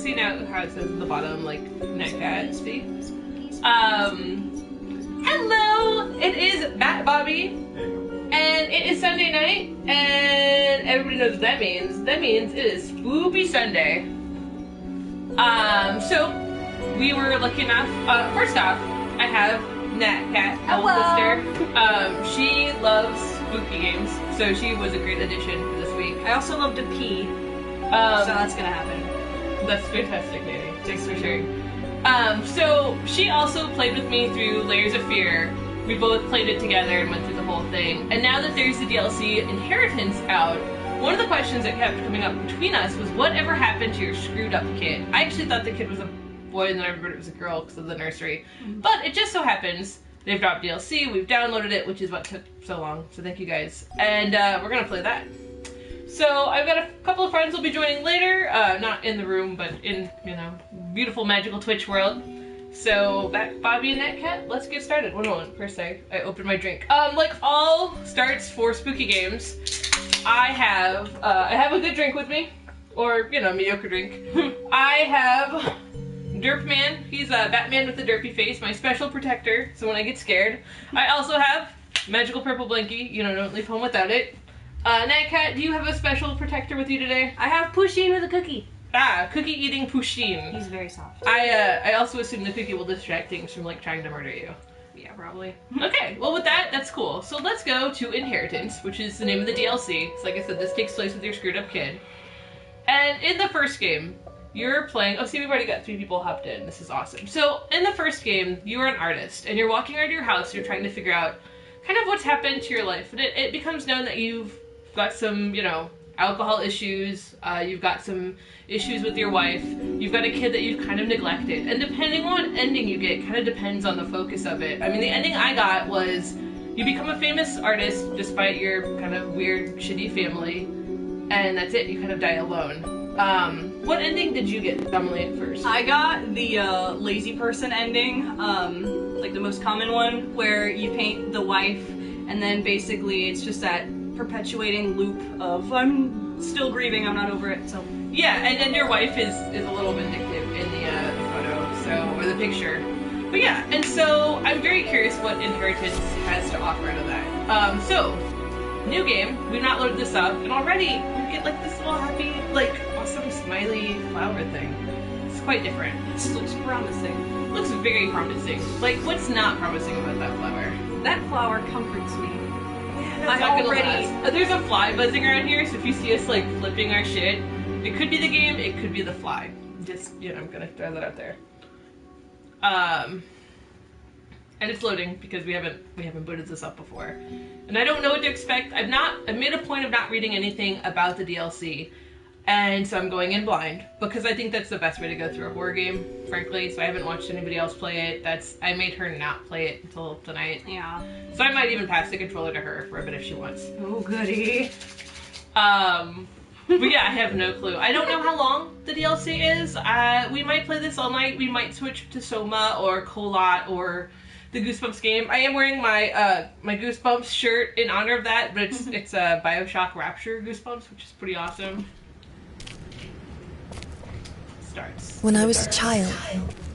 see now how it says at the bottom, like, NetCat. Hello! It is Bat Bobby, and it is Sunday night, and everybody knows what that means. That means it is Spoopy Sunday. So, we were lucky enough, first off, I have NetCat, my little sister. She loves spooky games, so she was a great addition for this week. I also love to pee, so that's gonna happen. That's fantastic, Nanny. Thanks for sharing. So she also played with me through Layers of Fear. We both played it together and went through the whole thing. And now that there's the DLC Inheritance out, one of the questions that kept coming up between us was, whatever happened to your screwed up kid? I actually thought the kid was a boy and then I remembered it was a girl because of the nursery. But it just so happens they've dropped DLC, we've downloaded it, which is what took so long, so thank you guys. And we're gonna play that. So I've got a couple of friends will be joining later, not in the room, but in, you know, beautiful magical Twitch world. So back Bobby and NetCat, let's get started. One moment, first I opened my drink. Like all starts for spooky games, I have a good drink with me, or, you know, mediocre drink. I have Derp Man. He's a Batman with a derpy face, my special protector, so when I get scared. I also have Magical Purple Blinky, you know, don't leave home without it. NetCat, do you have a special protector with you today? I have Pusheen with a cookie. Ah, cookie-eating Pusheen. He's very soft. I also assume the cookie will distract things from, like, trying to murder you. Yeah, probably. Okay, well with that, that's cool. So let's go to Inheritance, which is the name of the DLC. So like I said, this takes place with your screwed up kid. And in the first game, you're playing, oh see, we've already got 3 people hopped in, this is awesome. So in the first game, you are an artist, and you're walking around your house, and you're trying to figure out kind of what's happened to your life. And it becomes known that you've got some, you know, alcohol issues, you've got some issues with your wife, you've got a kid that you've kind of neglected, and depending on what ending you get, kind of depends on the focus of it. I mean, the ending I got was, you become a famous artist despite your kind of weird, shitty family, and that's it, you kind of die alone. What ending did you get, Emily, at first? I got the lazy person ending, like the most common one, where you paint the wife, and then basically it's just that perpetuating loop of, I'm still grieving, I'm not over it, so. Yeah, and then your wife is a little vindictive in the photo, so, or the picture. But yeah, and so I'm very curious what Inheritance has to offer out of that. So, new game, we've not loaded this up, and already we get like this little happy, like, awesome smiley flower thing. It's quite different. This looks promising. It looks very promising. Like, what's not promising about that flower? That flower comforts me. There's a fly buzzing around here, so if you see us like flipping our shit, it could be the game, it could be the fly. Just, you know, I'm gonna throw that out there. And it's loading because we haven't booted this up before. And I don't know what to expect. I've made a point of not reading anything about the DLC. And so I'm going in blind, because I think that's the best way to go through a horror game, frankly. So I haven't watched anybody else play it. I made her not play it until tonight. Yeah. So I might even pass the controller to her for a bit if she wants. Oh, goody. But yeah, I have no clue. I don't know how long the DLC is. We might play this all night. We might switch to Soma or Kolat or the Goosebumps game. I am wearing my my Goosebumps shirt in honor of that, but it's a Bioshock Rapture Goosebumps, which is pretty awesome. When I was a child,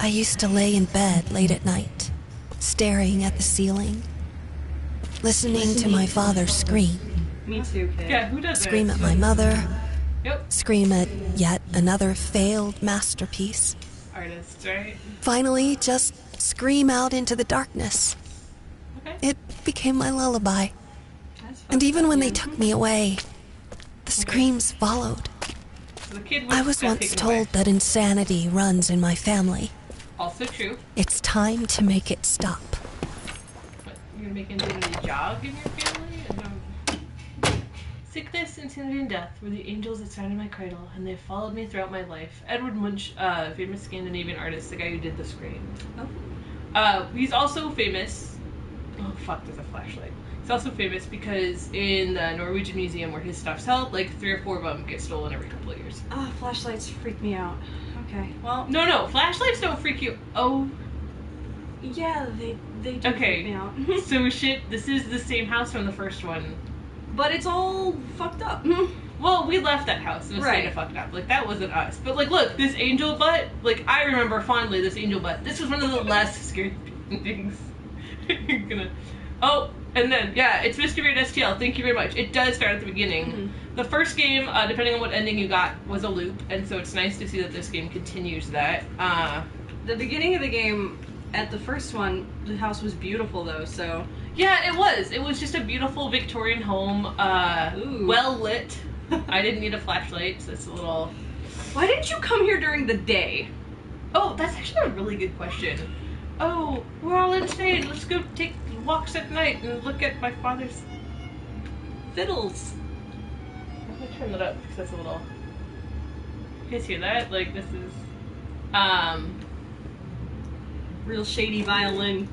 I used to lay in bed late at night, staring at the ceiling, listening to my father scream. Me too, kid. Yeah, who doesn't? Scream at my mother. Yep. Scream at yet another failed masterpiece. Artists, right? Finally, just scream out into the darkness. Okay. It became my lullaby. And even when they took me away, the screams followed. So the kid I was once told that insanity runs in my family. Also true. It's time to make it stop. What, you're gonna make insanity jog in your family? Sickness, insanity, and death were the angels that sounded my cradle, and they've followed me throughout my life. Edward Munch, famous Scandinavian artist, the guy who did The Scream. Oh. He's also famous. Oh fuck, there's a flashlight. He's also famous because in the Norwegian museum where his stuff's held, like 3 or 4 of them get stolen every couple of years. Ah, flashlights freak me out. Okay, well. No, flashlights don't freak you. Oh. Yeah, they do freak me out. So shit, this is the same house from the first one. But it's all fucked up. Well, we left that house. It was kind of fucked up. Like, that wasn't us. But, like, look, this angel butt, like, I remember fondly this angel butt. This was one of the less scary things. You're gonna... Oh, and then, yeah, it's Mr. Weird STL. Thank you very much. It does start at the beginning. The first game, depending on what ending you got, was a loop, and so it's nice to see that this game continues that. The beginning of the game, at the first one, the house was beautiful, though, so... Yeah, it was. It was just a beautiful Victorian home, well lit. I didn't need a flashlight, so it's a little... Why didn't you come here during the day? Oh, that's actually a really good question. Oh, we're all insane. Let's go take walks at night and look at my father's fiddles. I'm gonna turn that up because that's a little... You guys hear that? Like, this is... Real shady violin.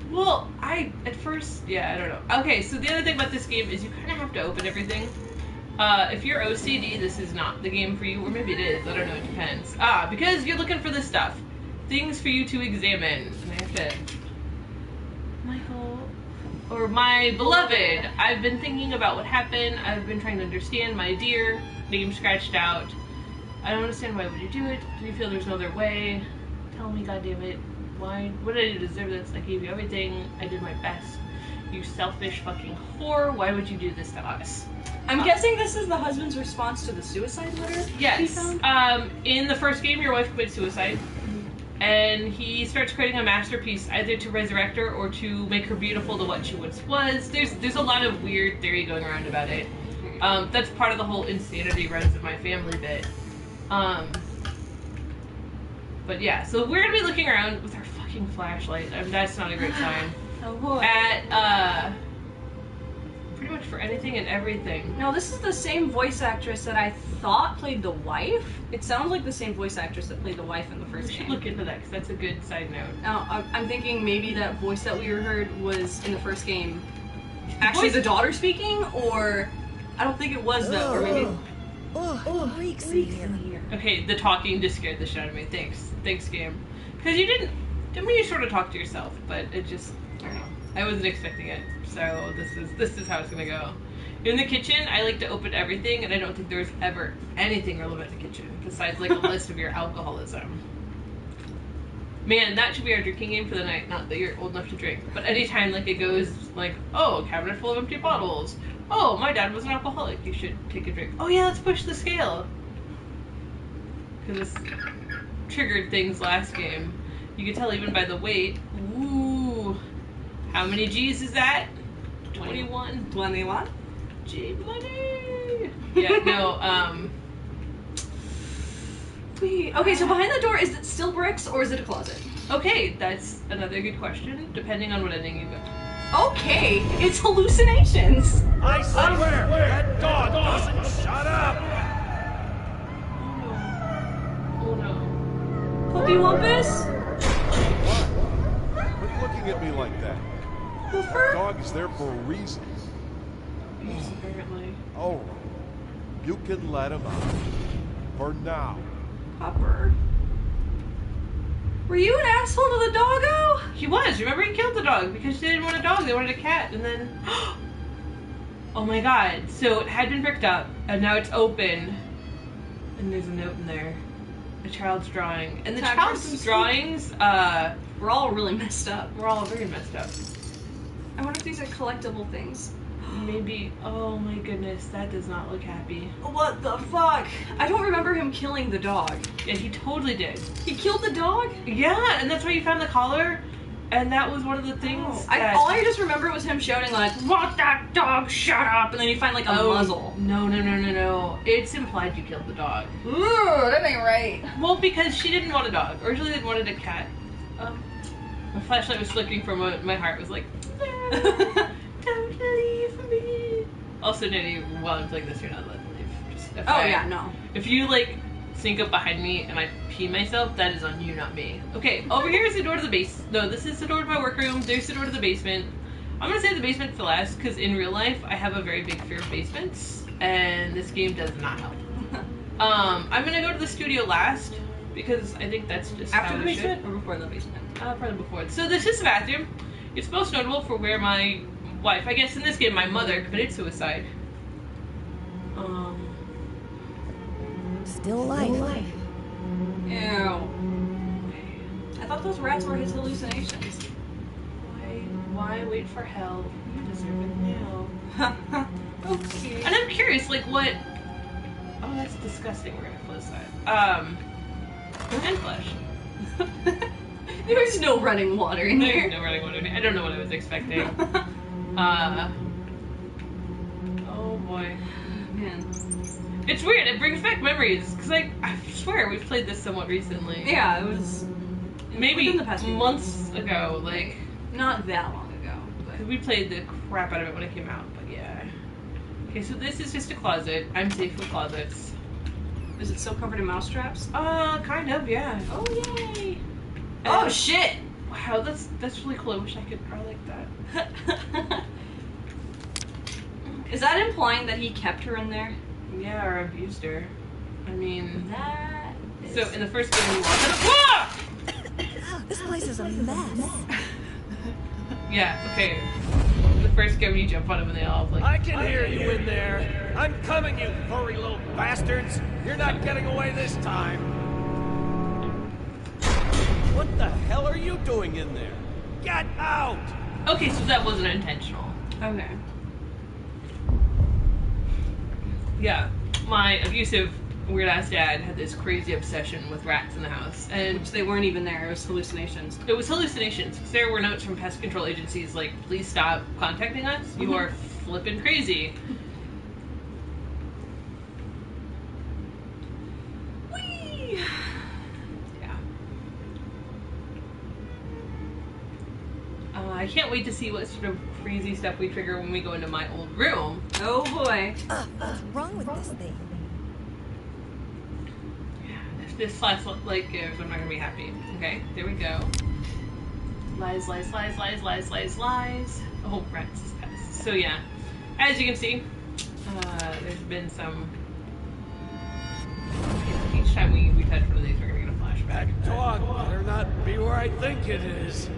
Well, at first, yeah, I don't know. Okay, so the other thing about this game is you kind of have to open everything. If you're OCD, this is not the game for you, or maybe it is, I don't know, it depends. Because you're looking for this stuff. Things for you to examine. And I have to... Michael... Or my beloved, I've been thinking about what happened, I've been trying to understand, my dear, name scratched out. I don't understand, why would you do it? Do you feel there's no other way? Tell me, goddammit. Why? What did I do to deserve this? I gave you everything, I did my best. You selfish fucking whore, why would you do this to us? I'm guessing this is the husband's response to the suicide letter? Yes. In the first game, your wife committed suicide. And he starts creating a masterpiece either to resurrect her or to make her beautiful to what she once was. There's a lot of weird theory going around about it. That's part of the whole insanity runs in my family bit. But yeah, so we're gonna be looking around with our fucking flashlight. I mean, that's not a great sign. Oh boy. At, pretty much for anything and everything. No, this is the same voice actress that I thought played the wife. It sounds like the same voice actress that played the wife in the first We should game. look into that, because that's a good side note. Now, I'm thinking maybe that voice that we heard was in the first game actually the daughter speaking, or I don't think it was though, or maybe... Reeks in here. Okay, the talking just scared the shit out of me. Thanks game. Because you didn't, I mean, you sort of talk to yourself, but it just, I don't know. I wasn't expecting it, so this is how it's gonna go. In the kitchen, I like to open everything, and I don't think there's ever anything relevant in the kitchen, besides like a list of your alcoholism. Man, that should be our drinking game for the night. Not that you're old enough to drink, but anytime like it goes like, oh, a cabinet full of empty bottles. Oh, my dad was an alcoholic. You should take a drink. Oh yeah, let's push the scale. Because this triggered things last game. You can tell even by the weight. Ooh, how many G's is that? 21. 21? G money. Yeah, no. Okay, so behind the door, is it still bricks or is it a closet? Okay, that's another good question, depending on what ending you go. Okay, it's hallucinations. I swear, that dog doesn't shut up! Oh no. Puppy Wumpus? What? Quit looking at me like that. The That fur? dog is there for a reason. Yes, apparently. All right. You can let him out. For now. Hopper. Were you an asshole to the doggo? He was. Remember, he killed the dog because they didn't want a dog. They wanted a cat, and then... Oh my god. So it had been picked up, and now it's open. And there's a note in there. A child's drawing. And the Time for child's some sleep. drawings, We're all really messed up. were all very messed up. I wonder if these are collectible things. Maybe... Oh my goodness, that does not look happy. What the fuck? I don't remember him killing the dog. Yeah, he totally did. He killed the dog? Yeah, and that's why you found the collar. And that was one of the things that... All I just remember was him shouting like, "Want that dog, shut up!" And then you find like a muzzle. No. It's implied you killed the dog. Ooh, that ain't right. Well, because she didn't want a dog. Originally they wanted a cat. My flashlight was flickering for a moment. My heart was like, don't leave me. Also, Nitty, while I'm playing this, you're not allowed to leave. Just FYI. Yeah, no. If you, like, sneak up behind me and I pee myself, that is on you, not me. Okay, over here is the door to the base. No, this is the door to my workroom. There's the door to the basement. I'm gonna say the basement for last, because in real life, I have a very big fear of basements, and this game does not help. I'm gonna go to the studio last, because I think that's just After how the it should. basement or before the basement? Probably before. So this is the bathroom. It's most notable for where my wife, I guess in this game my mother, committed suicide. Still alive. Ew. I thought those rats were his hallucinations. Why wait for hell? You deserve it now. Okay. And I'm curious, like, what... Oh, that's disgusting. We're gonna close that. And flesh. There's no running water in There's here. no running water. I don't know what I was expecting. Oh boy. Man. It's weird. It brings back memories because I swear we've played this somewhat recently. Yeah, it was Maybe within the past few months ago. Like not that long ago. because we played the crap out of it when it came out. But yeah. Okay, so this is just a closet. I'm safe with closets. Is it still covered in mouse traps? Kind of. Yeah. Oh yay. Oh shit! Wow, that's really cool. I wish I could draw like that. Is that implying that he kept her in there? Yeah, or abused her. I mean, That is... so in the first game we walked out. This place is a mess. Yeah. Okay. The first game you jump on them and they all like. I can hear you in there. I'm coming, you furry little bastards. You're not getting away this time. What the hell are you doing in there? Get out! Okay, so that wasn't intentional. Okay. Yeah, my abusive weird ass dad had this crazy obsession with rats in the house, and Which they weren't even there, it was hallucinations. it was hallucinations. 'Cause there were notes from pest control agencies like, "Please stop contacting us. You are flippin' crazy." Whee! Yeah. I can't wait to see what sort of crazy stuff we trigger when we go into my old room. Oh boy. What's wrong with this thing? If this last like gives, I'm not gonna be happy. Okay, there we go. Lies, lies, lies, lies, lies, lies, lies. Oh, rats is pests. So yeah, as you can see, there's been some. Each time we touch one of these, we're gonna get a flashback. That dog better not be where I think it is.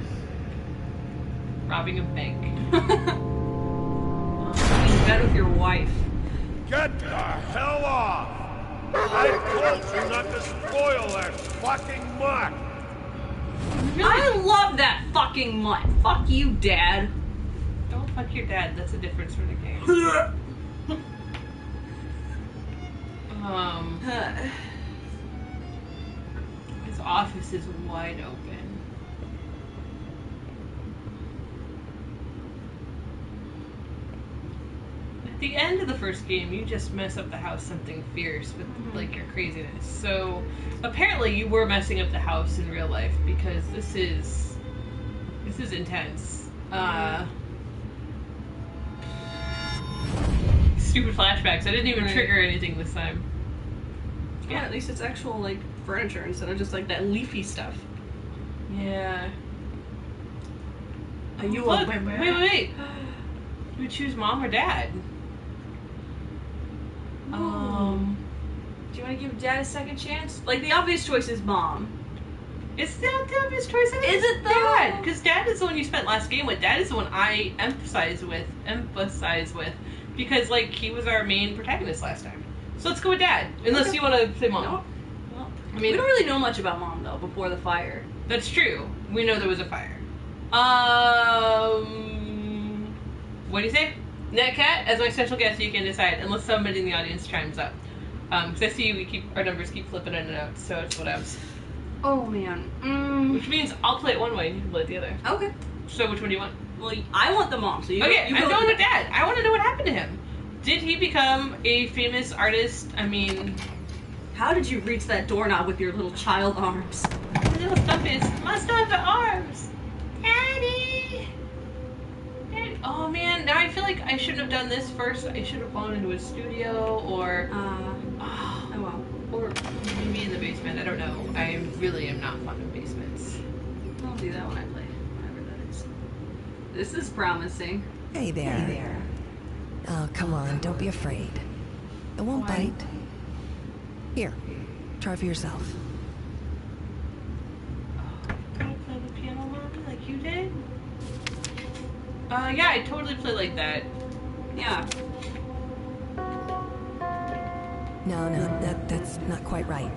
Robbing a bank. In bed with your wife. Get the hell off! I told you not to spoil that fucking mutt! I love that fucking mutt. Fuck you, Dad. Don't fuck your dad. That's a different sort of game. His office is wide open. At the end of the first game, you just mess up the house something fierce with like your craziness. So apparently, you were messing up the house in real life because this is intense. Stupid flashbacks. I didn't even trigger anything this time. Yeah, at least it's actual like furniture instead of just like that leafy stuff. Yeah. Are you Look, wait. You would choose mom or dad? Do you want to give Dad a second chance? Like the obvious choice is mom. It's not the obvious choice. I think Is it's it though? Dad, because Dad is the one you spent last game with. Dad is the one I emphasize with, because like he was our main protagonist last time. So let's go with Dad, unless you want to say mom. No. Well, I mean, we don't really know much about mom though before the fire. That's true. We know there was a fire. What do you say? Netcat, as my special guest, you can decide, unless somebody in the audience chimes up. Because I see our numbers keep flipping in and out, so it's whatevs. Oh man. Which means I'll play it one way and you can play it the other. Okay. So which one do you want? Well, I want the mom. So you Okay, you I'm go going with Dad. I want to know what happened to him. Did he become a famous artist? I mean, How did you reach that doorknob with your little child arms? his little stuff is my stuff the arms. Daddy. Oh man, now I feel like I shouldn't have done this first. I should have gone into a studio or Oh well. or maybe in the basement. I don't know. I really am not fond of basements. I'll do that when I play, whatever that is. This is promising. Hey there. Oh, come on, don't be afraid. It won't Why? bite. Here, try for yourself. Can I play the piano, Mommy, like you did? Yeah, I totally play like that. Yeah. No, that's not quite right.